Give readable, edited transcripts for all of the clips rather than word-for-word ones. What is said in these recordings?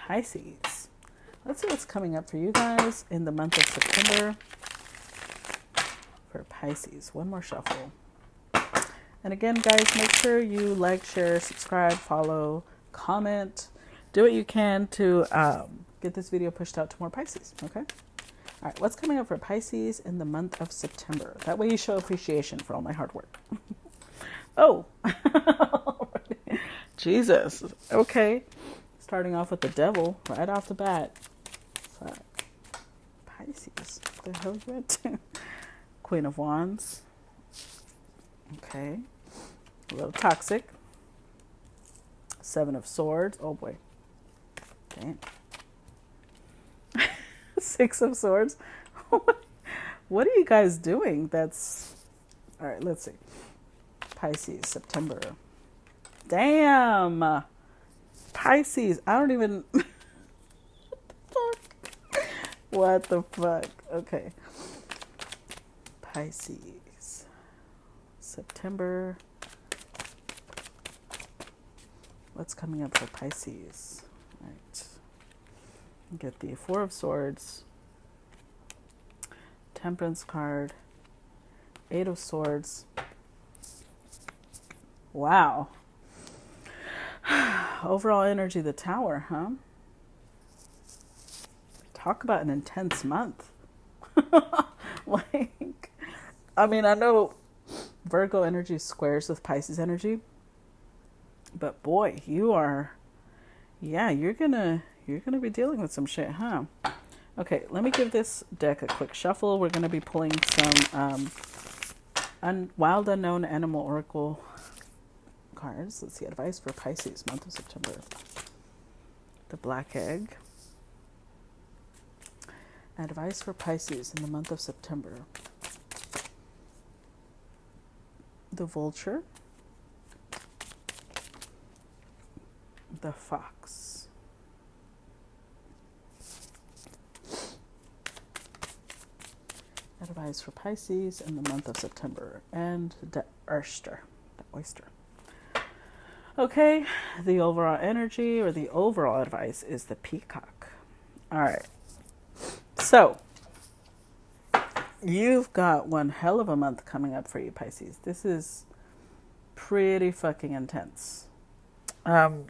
Pisces. Let's see what's coming up for you guys in the month of September for Pisces. One more shuffle. And again, guys, make sure you like, share, subscribe, follow, comment. Do what you can to get this video pushed out to more Pisces, okay? All right, what's coming up for Pisces in the month of September? That way you show appreciation for all my hard work. Oh, Jesus. Okay. Starting off with the devil right off the bat. Fuck. Pisces. What the hell you into? Queen of Wands. Okay. A little toxic. Seven of Swords. Oh boy. Damn. Six of Swords. What are you guys doing? That's... All right, let's see. Pisces, September. Damn. Pisces. I don't even... What the fuck? Okay. Pisces. September. What's coming up for Pisces? All right. Get the Four of Swords. Temperance card. Eight of Swords. Wow. Overall energy, the Tower, huh? Talk about an intense month. Like, I mean, I know Virgo energy squares with Pisces energy, but boy, you are, yeah, you're gonna be dealing with some shit, huh? Okay, let me give this deck a quick shuffle. We're gonna be pulling some Wild Unknown Animal Oracle cards. Let's see, advice for Pisces, month of September. The Black Egg. Advice for Pisces in the month of September. The Vulture. The Fox. Advice for Pisces in the month of September. And the oyster. Okay, the overall energy or the overall advice is the Peacock. All right. So, you've got one hell of a month coming up for you, Pisces. This is pretty fucking intense. Okay.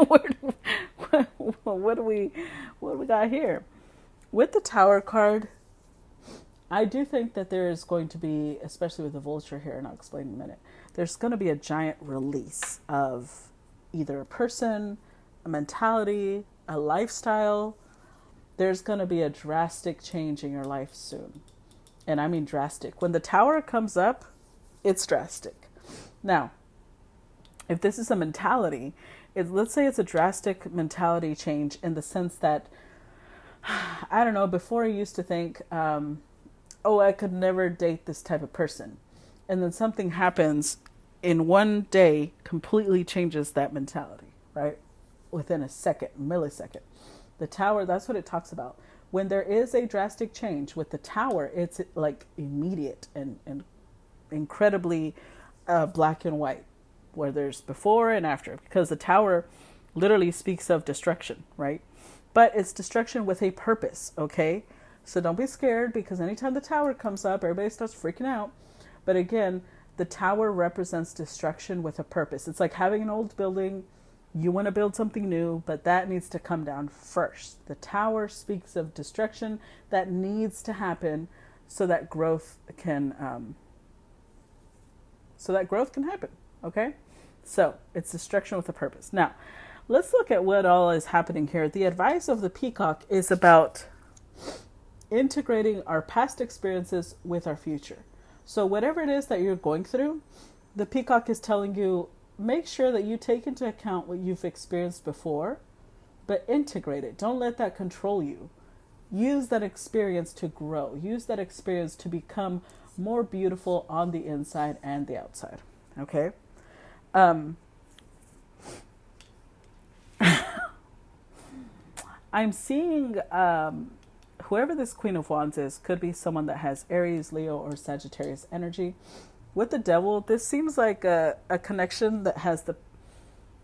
What do we got here? With the Tower card, I do think that there is going to be, especially with the Vulture here, and I'll explain in a minute, there's going to be a giant release of either a person, a mentality, a lifestyle. There's going to be a drastic change in your life soon. And I mean drastic. When the Tower comes up, it's drastic. Now, if this is a mentality, let's say it's a drastic mentality change in the sense that, I don't know, before I used to think, oh, I could never date this type of person. And then something happens in one day, completely changes that mentality, right? Within a second, millisecond. The Tower, that's what it talks about. When there is a drastic change with the Tower, it's like immediate and incredibly black and white, where there's before and after, because the Tower literally speaks of destruction, right? But it's destruction with a purpose, okay? So don't be scared, because anytime the Tower comes up, everybody starts freaking out. But again, the Tower represents destruction with a purpose. It's like having an old building. You want to build something new, but that needs to come down first. The Tower speaks of destruction that needs to happen so that growth can happen. Okay? So it's destruction with a purpose. Now, let's look at what all is happening here. The advice of the Peacock is about integrating our past experiences with our future. So whatever it is that you're going through, the Peacock is telling you, make sure that you take into account what you've experienced before, but integrate it. Don't let that control you. Use that experience to grow. Use that experience to become more beautiful on the inside and the outside. Okay? I'm seeing whoever this Queen of Wands is could be someone that has Aries, Leo, or Sagittarius energy. With the Devil, this seems like a connection that has the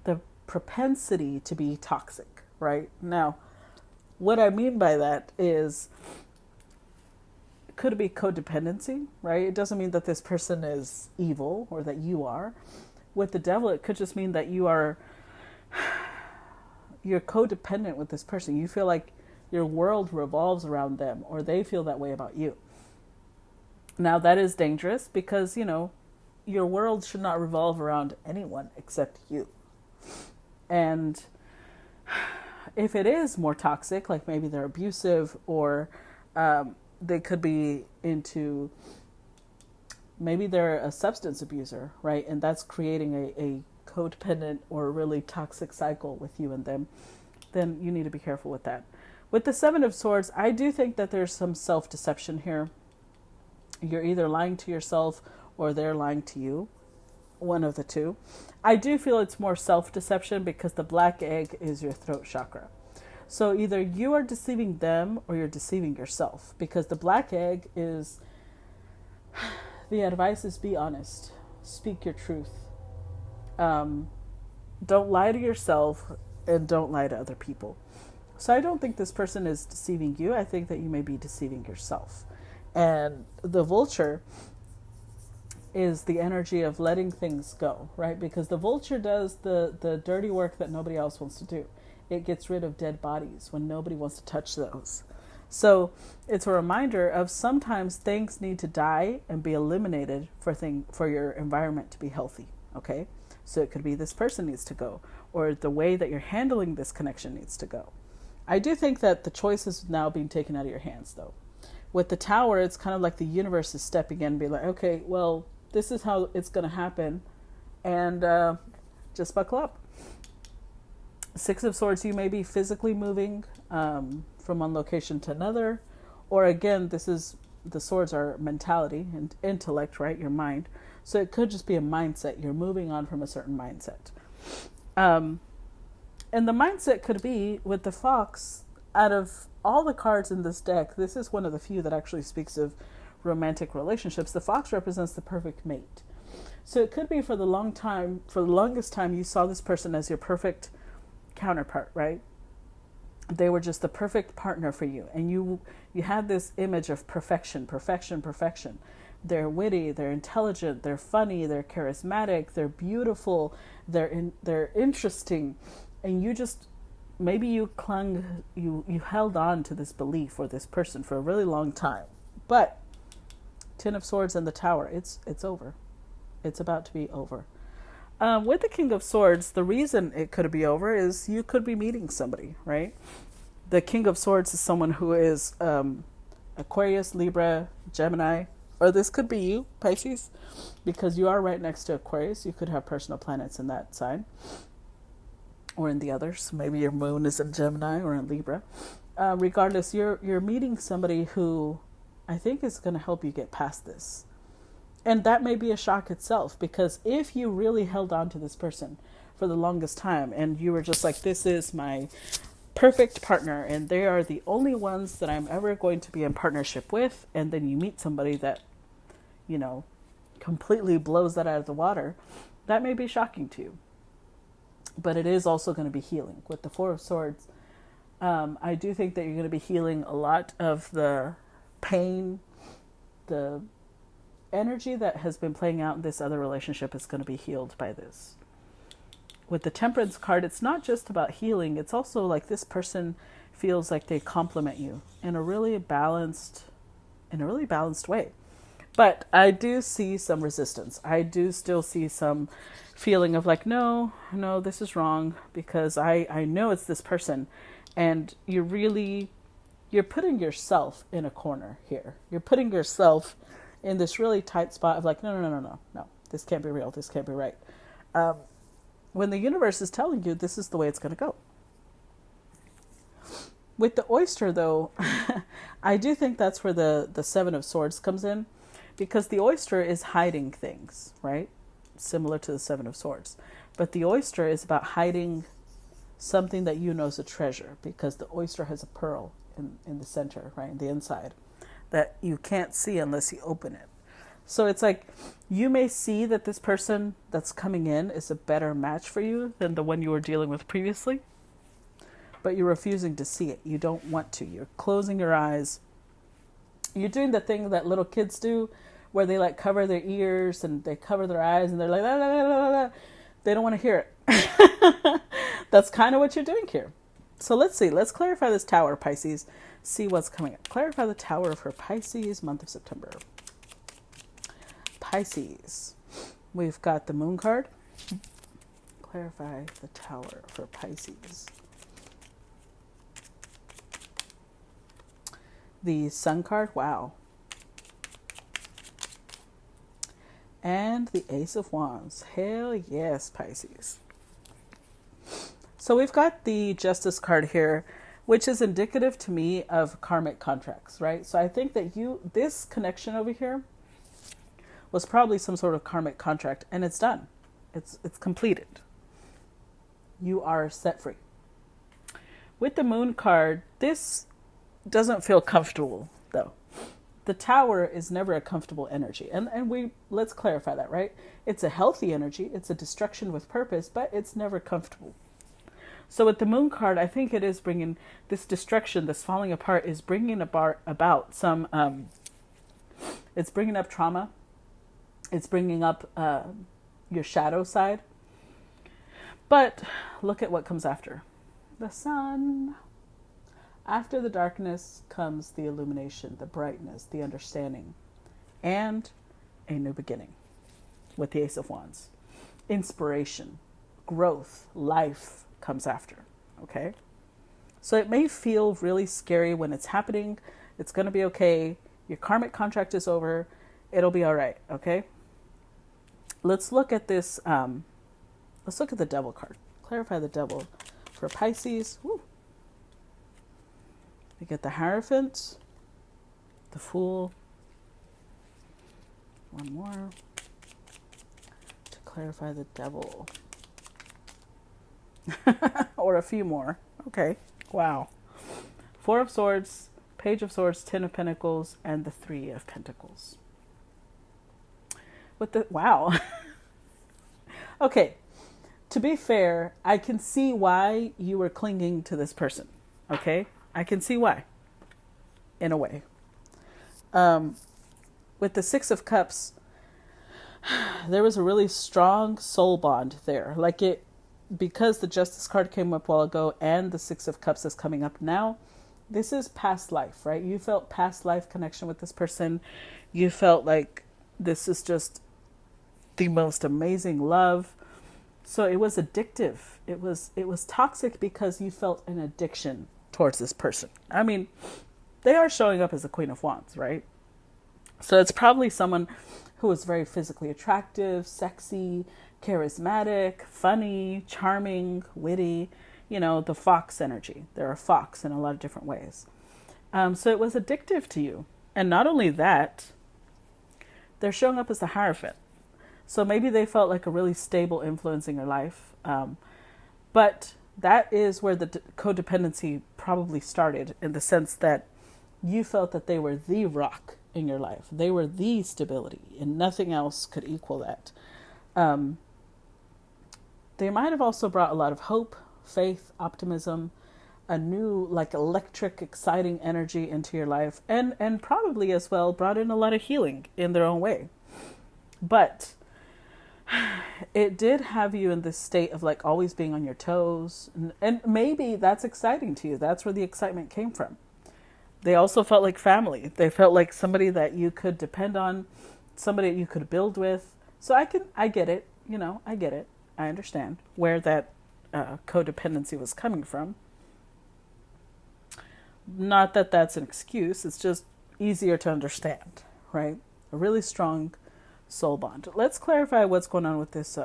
the propensity to be toxic, right? Now, what I mean by that is, could it be codependency, right? It doesn't mean that this person is evil or that you are. With the devil, it could just mean that you're codependent with this person. You feel like your world revolves around them, or they feel that way about you. Now, that is dangerous because, your world should not revolve around anyone except you. And if it is more toxic, like maybe they're abusive, or they could be maybe they're a substance abuser, right? And that's creating a codependent or a really toxic cycle with you and them, then you need to be careful with that. With the Seven of Swords, I do think that there's some self-deception here. You're either lying to yourself or they're lying to you, one of the two. I do feel it's more self-deception because the black egg is your throat chakra. So either you are deceiving them or you're deceiving yourself, because the black egg is, the advice is be honest, speak your truth. Don't lie to yourself and don't lie to other people. So I don't think this person is deceiving you. I think that you may be deceiving yourself. And the vulture is the energy of letting things go, right? Because the vulture does the dirty work that nobody else wants to do. It gets rid of dead bodies when nobody wants to touch those. So it's a reminder of sometimes things need to die and be eliminated for your environment to be healthy, okay? So it could be this person needs to go, or the way that you're handling this connection needs to go. I do think that the choice is now being taken out of your hands, though. With the Tower, it's kind of like the universe is stepping in and be like, okay, well, this is how it's going to happen, and just buckle up. Six of Swords, you may be physically moving from one location to another, or again, the swords are mentality and intellect, right? Your mind. So it could just be a mindset. You're moving on from a certain mindset. And the mindset could be with the Fox, out of all the cards in this deck, this is one of the few that actually speaks of romantic relationships. The Fox represents the perfect mate. So it could be for the longest time, you saw this person as your perfect counterpart, right? They were just the perfect partner for you. And you had this image of perfection. They're witty, they're intelligent, they're funny, they're charismatic, they're beautiful, they're interesting. And you just, maybe you held on to this belief or this person for a really long time. But Ten of Swords and the Tower, it's over. It's about to be over. With the King of Swords, the reason it could be over is you could be meeting somebody, right? The King of Swords is someone who is Aquarius, Libra, Gemini, or this could be you, Pisces, because you are right next to Aquarius. You could have personal planets in that sign or in the others. Maybe your moon is in Gemini or in Libra. Regardless, you're meeting somebody who I think is going to help you get past this. And that may be a shock itself, because if you really held on to this person for the longest time and you were just like, this is my perfect partner and they are the only ones that I'm ever going to be in partnership with, and then you meet somebody that, completely blows that out of the water, that may be shocking to you. But it is also going to be healing. With the Four of Swords, I do think that you're going to be healing a lot of the pain, the energy that has been playing out in this other relationship is going to be healed by this. With the Temperance card, it's not just about healing. It's also like this person feels like they complement you in a really balanced way. But I do see some resistance. I do still see some feeling of like, no, this is wrong, because I know it's this person, and you're putting yourself in a corner here. You're putting yourself in this really tight spot of like, no, this can't be real. This can't be right. When the universe is telling you this is the way it's going to go. With the oyster, though, I do think that's where the Seven of Swords comes in, because the oyster is hiding things, right? Similar to the Seven of Swords. But the oyster is about hiding something that you know is a treasure, because the oyster has a pearl in the center, right, in the inside, that you can't see unless you open it. So it's like you may see that this person that's coming in is a better match for you than the one you were dealing with previously, but you're refusing to see it. You don't want to. You're closing your eyes. You're doing the thing that little kids do where they like cover their ears and they cover their eyes and they're like, la, la, la, la, la. They don't want to hear it. That's kind of what you're doing here. So let's see. Let's clarify this tower, Pisces. See what's coming up. Clarify the tower for Pisces, month of September. Pisces. We've got the moon card. Clarify the tower for Pisces. The sun card. Wow. And the Ace of Wands. Hell yes, Pisces. So we've got the Justice card here, which is indicative to me of karmic contracts, right? So I think that this connection over here was probably some sort of karmic contract, and it's done. It's completed. You are set free. With the moon card, this doesn't feel comfortable, though. The tower is never a comfortable energy. And let's clarify that, right? It's a healthy energy. It's a destruction with purpose, but it's never comfortable. So with the moon card, I think it is bringing this destruction, this falling apart is bringing about some, it's bringing up trauma. It's bringing up your shadow side. But look at what comes after. The sun. After the darkness comes the illumination, the brightness, the understanding, and a new beginning with the Ace of Wands. Inspiration, growth, life comes after, okay? So it may feel really scary when it's happening. It's going to be okay. Your karmic contract is over. It'll be all right, okay? Let's look at this. Let's look at the Devil card. Clarify the Devil for Pisces. Woo. We get the Hierophant, the Fool. One more to clarify the Devil. Or a few more. Okay. Wow. Four of Swords, Page of Swords, Ten of Pentacles, and the Three of Pentacles. Wow. Okay. To be fair, I can see why you were clinging to this person. Okay? I can see why. In a way. With the Six of Cups, there was a really strong soul bond there. Because the Justice card came up a while ago and the Six of Cups is coming up now, this is past life, right? You felt past life connection with this person. You felt like this is just the most amazing love. So it was addictive. It was toxic because you felt an addiction towards this person. I mean, they are showing up as the Queen of Wands, right? So it's probably someone who is very physically attractive, sexy, charismatic, funny, charming, witty, the fox energy. They're a fox in a lot of different ways. So it was addictive to you. And not only that, they're showing up as the Hierophant. So maybe they felt like a really stable influence in your life. But that is where the codependency probably started, in the sense that you felt that they were the rock in your life. They were the stability, and nothing else could equal that. They might have also brought a lot of hope, faith, optimism, a new, electric, exciting energy into your life, and probably as well brought in a lot of healing in their own way. But it did have you in this state of always being on your toes. And maybe that's exciting to you. That's where the excitement came from. They also felt like family. They felt like somebody that you could depend on, somebody you could build with. So I get it. I get it. I understand where that codependency was coming from. Not that that's an excuse. It's just easier to understand, right? A really strong soul bond. Let's clarify what's going on with this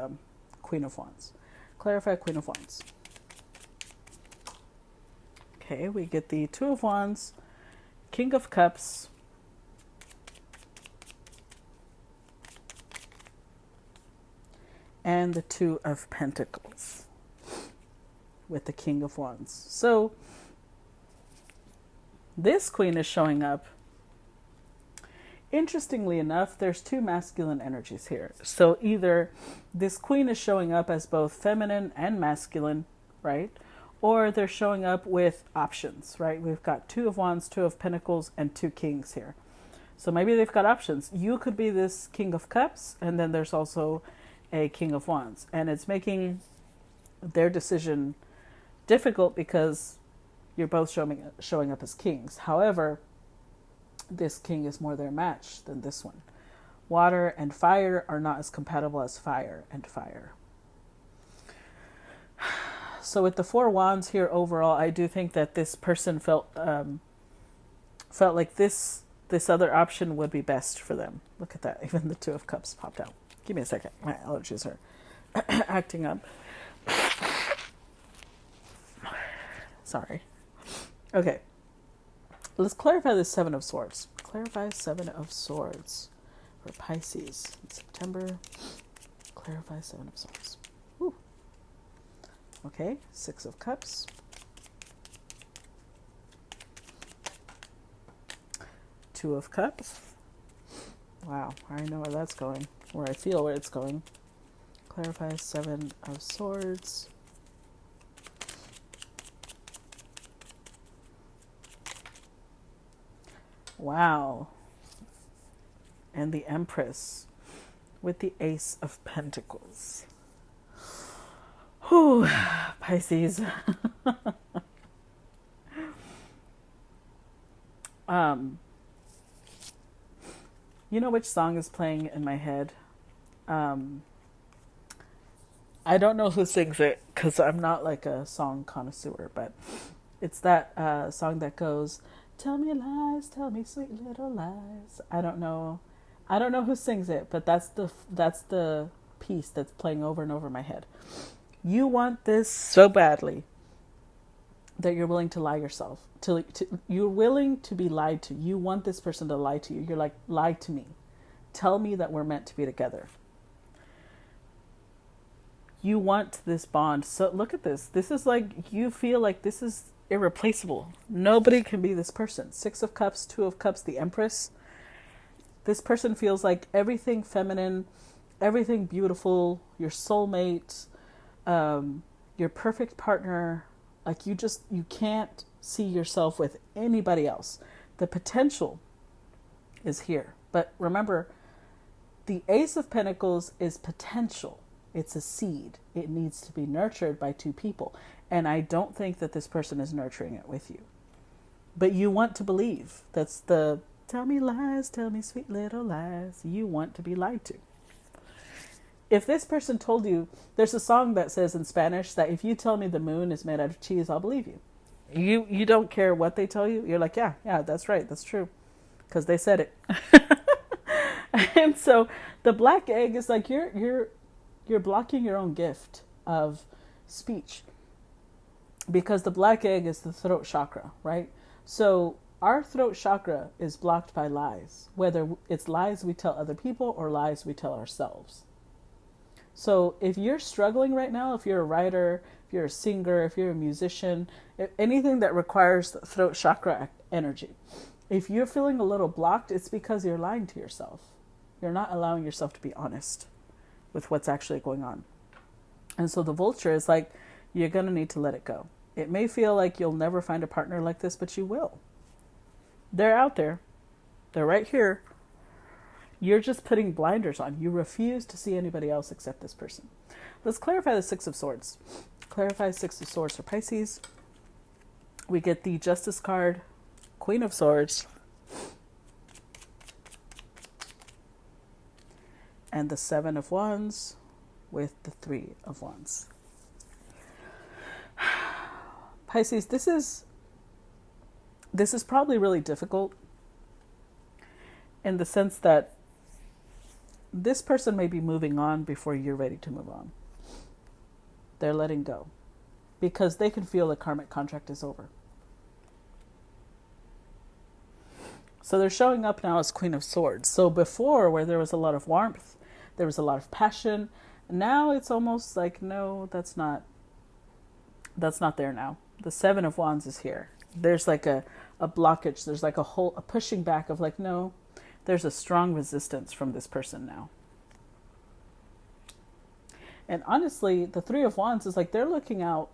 Queen of Wands. Clarify Queen of Wands. Okay, we get the Two of Wands, King of Cups, and the Two of Pentacles with the King of Wands. So this queen is showing up Interestingly enough, there's two masculine energies here. So either this queen is showing up as both feminine and masculine, right? Or they're showing up with options, right? We've got Two of Wands, Two of Pentacles, and Two Kings here. So maybe they've got options. You could be this King of Cups, and then there's also a King of Wands. And it's making their decision difficult because you're both showing up as kings. However, this king is more their match than this one. Water and fire are not as compatible as fire and fire. So with the Four Wands here overall, I do think that this person felt like this other option would be best for them. Look at that. Even the Two of Cups popped out. Give me a second. My allergies are acting up. Sorry. Okay. Let's clarify the Seven of Swords. Clarify Seven of Swords for Pisces in September. Clarify Seven of Swords. Whew. Okay. Six of Cups. Two of Cups. Wow. I know where that's going. Or I feel where it's going. Clarify Seven of Swords. Wow. And the Empress with the Ace of Pentacles. Whew, Pisces. You know which song is playing in my head? I don't know who sings it because I'm not like a song connoisseur, but it's that song that goes, "Tell me lies, tell me sweet little lies." I don't know who sings it, but that's the piece that's playing over and over in my head. You want this so badly that you're willing to lie yourself. You're willing to be lied to. You want this person to lie to you. You're like, lie to me. Tell me that we're meant to be together. You want this bond. So look at this. This is like, you feel like this is irreplaceable. Nobody can be this person. Six of Cups, Two of Cups, the Empress. This person feels like everything feminine, everything beautiful, your soulmate, your perfect partner. Like you can't see yourself with anybody else. The potential is here. But remember, the Ace of Pentacles is potential. It's a seed. It needs to be nurtured by two people. And I don't think that this person is nurturing it with you. But you want to believe. That's the tell me lies, tell me sweet little lies. You want to be lied to. If this person told you, there's a song that says in Spanish that if you tell me the moon is made out of cheese, I'll believe you. You don't care what they tell you. You're like, yeah, that's right. That's true. Because they said it. And so the black egg is like you're blocking your own gift of speech. Because the black egg is the throat chakra, right? So our throat chakra is blocked by lies, whether it's lies we tell other people or lies we tell ourselves. So if you're struggling right now, if you're a writer, if you're a singer, if you're a musician, anything that requires the throat chakra energy, if you're feeling a little blocked, it's because you're lying to yourself. You're not allowing yourself to be honest with what's actually going on. And so the vulture is like, you're going to need to let it go. It may feel like you'll never find a partner like this, but you will. They're out there. They're right here. You're just putting blinders on. You refuse to see anybody else except this person. Let's clarify the Six of Swords. Clarify Six of Swords for Pisces. We get the Justice card, Queen of Swords, and the Seven of Wands with the Three of Wands. Pisces, this is probably really difficult in the sense that this person may be moving on before you're ready to move on. They're letting go because they can feel the karmic contract is over. So they're showing up now as Queen of Swords. So before, where there was a lot of warmth, there was a lot of passion. Now it's almost like, no, that's not there now. The Seven of Wands is here. There's like a blockage. There's like a pushing back of like, no, there's a strong resistance from this person now. And honestly, the Three of Wands is like they're looking out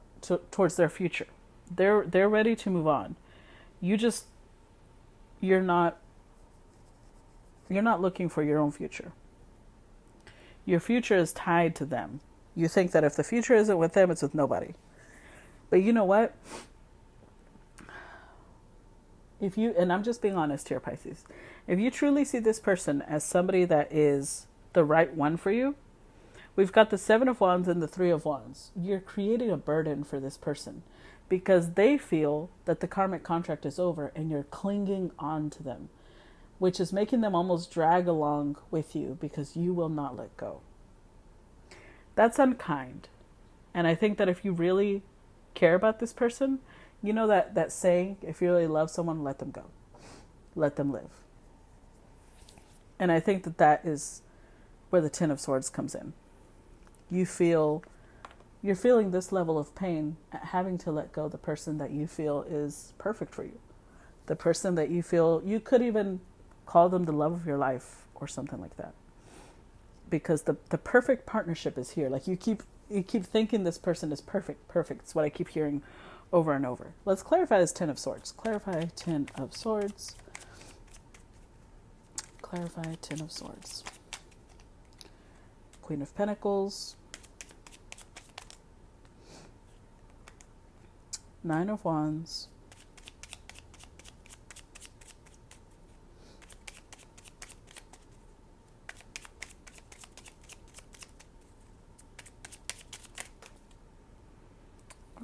towards their future. They're ready to move on. You're not looking for your own future. Your future is tied to them. You think that if the future isn't with them, it's with nobody. But you know what? And I'm just being honest here, Pisces. If you truly see this person as somebody that is the right one for you, we've got the Seven of Wands and the Three of Wands. You're creating a burden for this person because they feel that the karmic contract is over and you're clinging on to them, which is making them almost drag along with you because you will not let go. That's unkind. And I think that if you really care about this person, you know that saying, if you really love someone, let them go. Let them live. And I think that is where the Ten of Swords comes in. You're feeling this level of pain at having to let go the person that you feel is perfect for you. The person that you feel, you could even call them the love of your life or something like that. Because the perfect partnership is here. Like you keep thinking this person is perfect. It's what I keep hearing over and over. Let's clarify this Ten of Swords. Clarify Ten of Swords. Clarify Ten of Swords. Queen of Pentacles. Nine of Wands.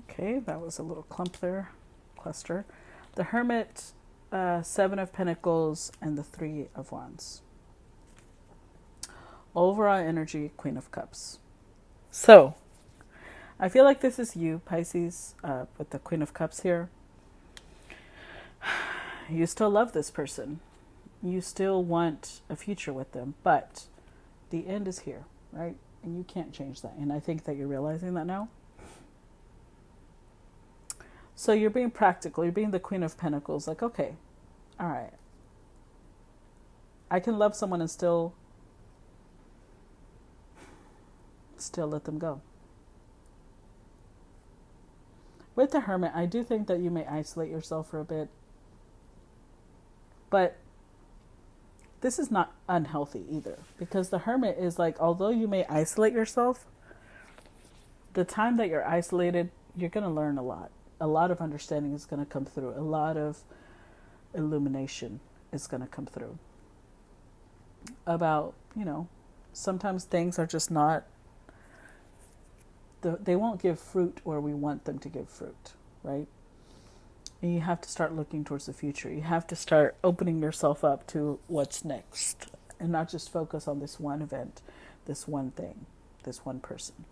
Okay, that was a little clump there, cluster. The Hermit, Seven of Pentacles, and the Three of Wands. Overall energy, Queen of Cups. So, I feel like this is you, Pisces, with the Queen of Cups here. You still love this person. You still want a future with them, but the end is here, right? And you can't change that. And I think that you're realizing that now. So you're being practical. You're being the Queen of Pentacles. Like, okay, all right. I can love someone and still let them go. With the Hermit, I do think that you may isolate yourself for a bit. But this is not unhealthy either. Because the Hermit is like, although you may isolate yourself, the time that you're isolated, you're going to learn a lot. A lot of understanding is going to come through. A lot of illumination is going to come through. About, sometimes things are just not, they won't give fruit where we want them to give fruit, right? And you have to start looking towards the future. You have to start opening yourself up to what's next. And not just focus on this one event, this one thing, this one person.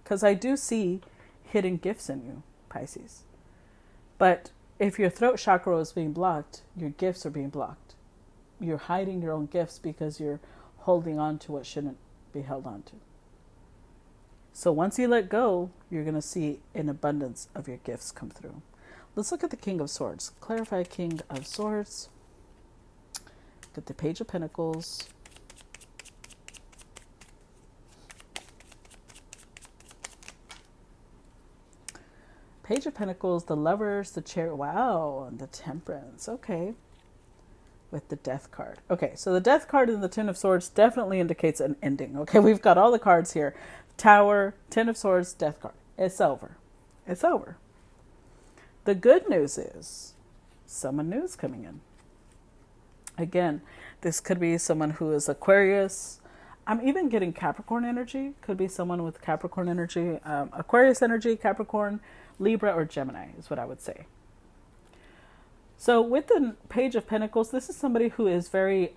Because I do see hidden gifts in you, Pisces. But if your throat chakra is being blocked, your gifts are being blocked. You're hiding your own gifts because you're holding on to what shouldn't be held on to. So once you let go, you're going to see an abundance of your gifts come through. Let's look at the King of Swords. Clarify King of Swords. Get the Page of Pentacles. Page of Pentacles, the Lovers, the Chariot, wow, and the Temperance, okay. With the Death card. Okay, so the Death card and the Ten of Swords definitely indicates an ending, okay? We've got all the cards here. Tower, Ten of Swords, Death card. It's over. It's over. The good news is someone new is coming in. Again, this could be someone who is Aquarius. I'm even getting Capricorn energy. Could be someone with Capricorn energy, Aquarius energy, Capricorn, Libra, or Gemini is what I would say. So with the Page of Pentacles, this is somebody who is very,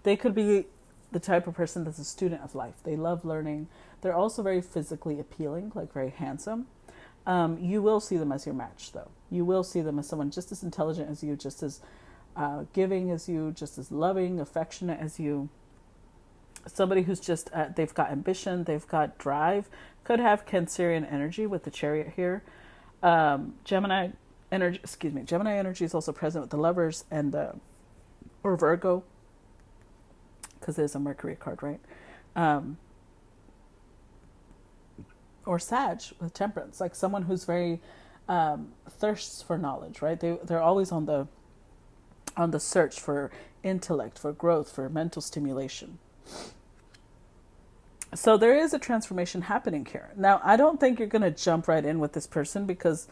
they could be the type of person that's a student of life. They love learning. They're also very physically appealing, like very handsome. You will see them as your match, though. You will see them as someone just as intelligent as you, just as giving as you, just as loving, affectionate as you. Somebody who's just, they've got ambition, they've got drive. Could have Cancerian energy with the Chariot here. Gemini, energy, excuse me, Gemini energy is also present with the Lovers and the, or Virgo, because there's a Mercury card, right? Or Sag with Temperance, like someone who's very thirsts for knowledge, right? They're always on the search for intellect, for growth, for mental stimulation. So there is a transformation happening here. Now, I don't think you're going to jump right in with this person, because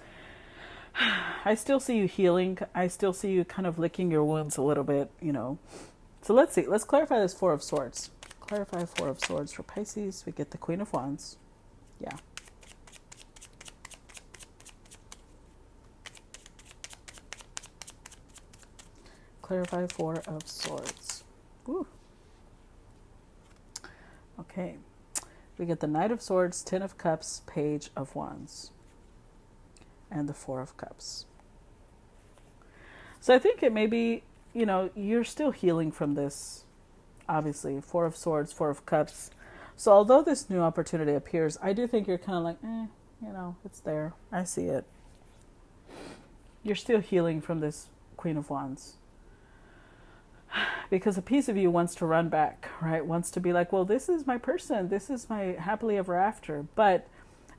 I still see you healing. I still see you kind of licking your wounds a little bit, you know. So let's see. Let's clarify this Four of Swords. Clarify Four of Swords for Pisces. We get the Queen of Wands. Yeah. Clarify Four of Swords. Woo. Okay. We get the Knight of Swords, Ten of Cups, Page of Wands, and the Four of Cups. So I think it may be, you know, you're still healing from this, obviously. Four of Swords, Four of Cups. So although this new opportunity appears, I do think you're kind of like, you know, it's there. I see it. You're still healing from this Queen of Wands. Because a piece of you wants to run back, right? Wants to be like, well, this is my person. This is my happily ever after. But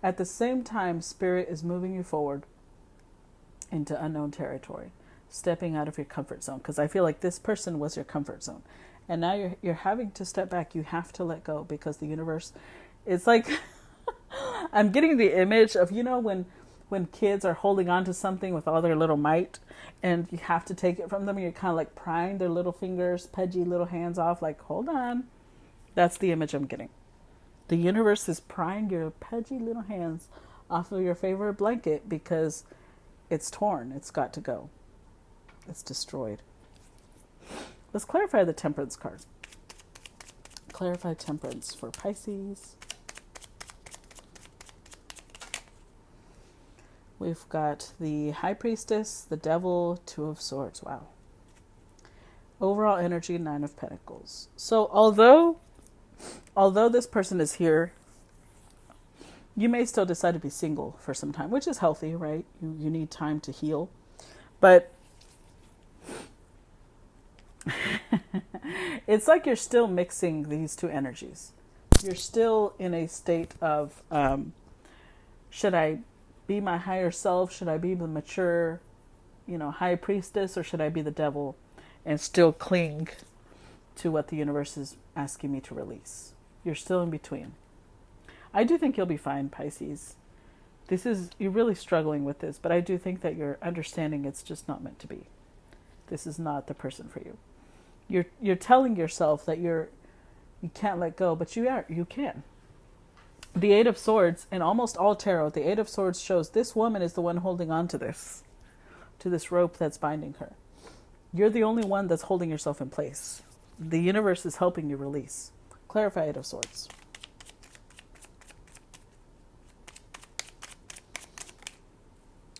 at the same time, Spirit is moving you forward into unknown territory, stepping out of your comfort zone. Because I feel like this person was your comfort zone. And now you're having to step back. You have to let go, because the universe, it's like, I'm getting the image of, you know, when kids are holding on to something with all their little might, and you have to take it from them, and you're kind of like prying their little fingers, pudgy little hands off, like, hold on. That's the image I'm getting. The universe is prying your pudgy little hands off of your favorite blanket because it's torn. It's got to go. It's destroyed. Let's clarify the Temperance card. Clarify Temperance for Pisces. We've got the High Priestess, the Devil, Two of Swords. Wow. Overall energy, Nine of Pentacles. So although this person is here, you may still decide to be single for some time, which is healthy, right? You need time to heal. But it's like you're still mixing these two energies. You're still in a state of, should I be my higher self? Should I be the mature, you know, high priestess, or should I be the devil and still cling to what the universe is asking me to release? You're still in between. I do think you'll be fine, Pisces. You're really struggling with this, but I do think that you're understanding it's just not meant to be. This is not the person for you. You're telling yourself that you can't let go, but you can. The Eight of Swords, in almost all tarot, the Eight of Swords shows this woman is the one holding on to this rope that's binding her. You're the only one that's holding yourself in place. The universe is helping you release. Clarify Eight of Swords.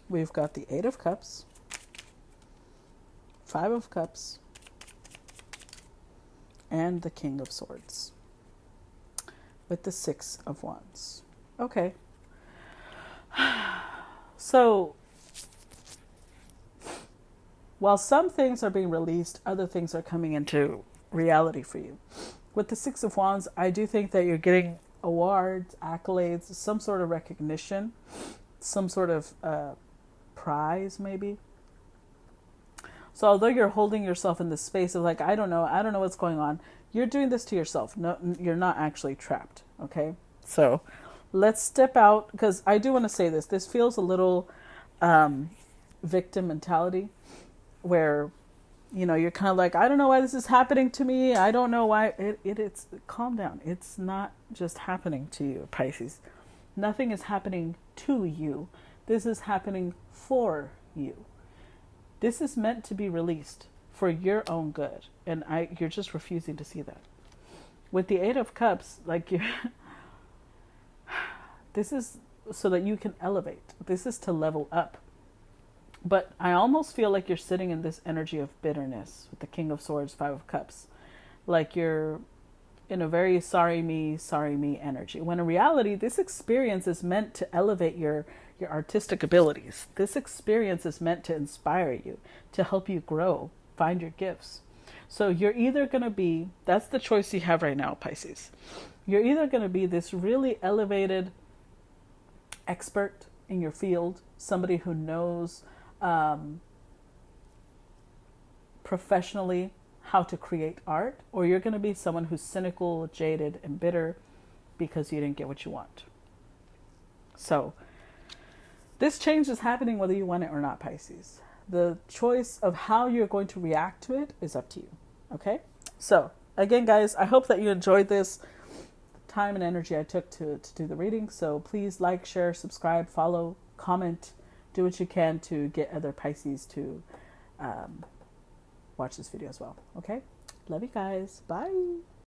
We've got the Eight of Cups, Five of Cups, and the King of Swords, with the Six of Wands. Okay. So, while some things are being released, other things are coming into reality for you. With the Six of Wands, I do think that you're getting awards, accolades, some sort of recognition, some sort of prize, maybe. So although you're holding yourself in this space of like, I don't know what's going on, you're doing this to yourself. No, you're not actually trapped. Okay. So let's step out, because I do want to say this. This feels a little victim mentality, where, you know, you're kind of like, I don't know why this is happening to me. I don't know why. It's calm down. It's not just happening to you, Pisces. Nothing is happening to you. This is happening for you. This is meant to be released for your own good. And you're just refusing to see that. With the Eight of Cups, like this is so that you can elevate. This is to level up. But I almost feel like you're sitting in this energy of bitterness with the King of Swords, Five of Cups. Like you're in a very sorry me energy. When in reality, this experience is meant to elevate your artistic abilities. This experience is meant to inspire you, to help you grow, find your gifts. So you're either going to be, that's the choice you have right now, Pisces. You're either going to be this really elevated expert in your field, somebody who knows professionally how to create art, or you're going to be someone who's cynical, jaded, and bitter because you didn't get what you want. So this change is happening whether you want it or not, Pisces. The choice of how you're going to react to it is up to you. Okay? So again, guys, I hope that you enjoyed this time and energy I took to do the reading. So please like, share, subscribe, follow, comment, do what you can to get other Pisces to watch this video as well. Okay? Love you guys. Bye.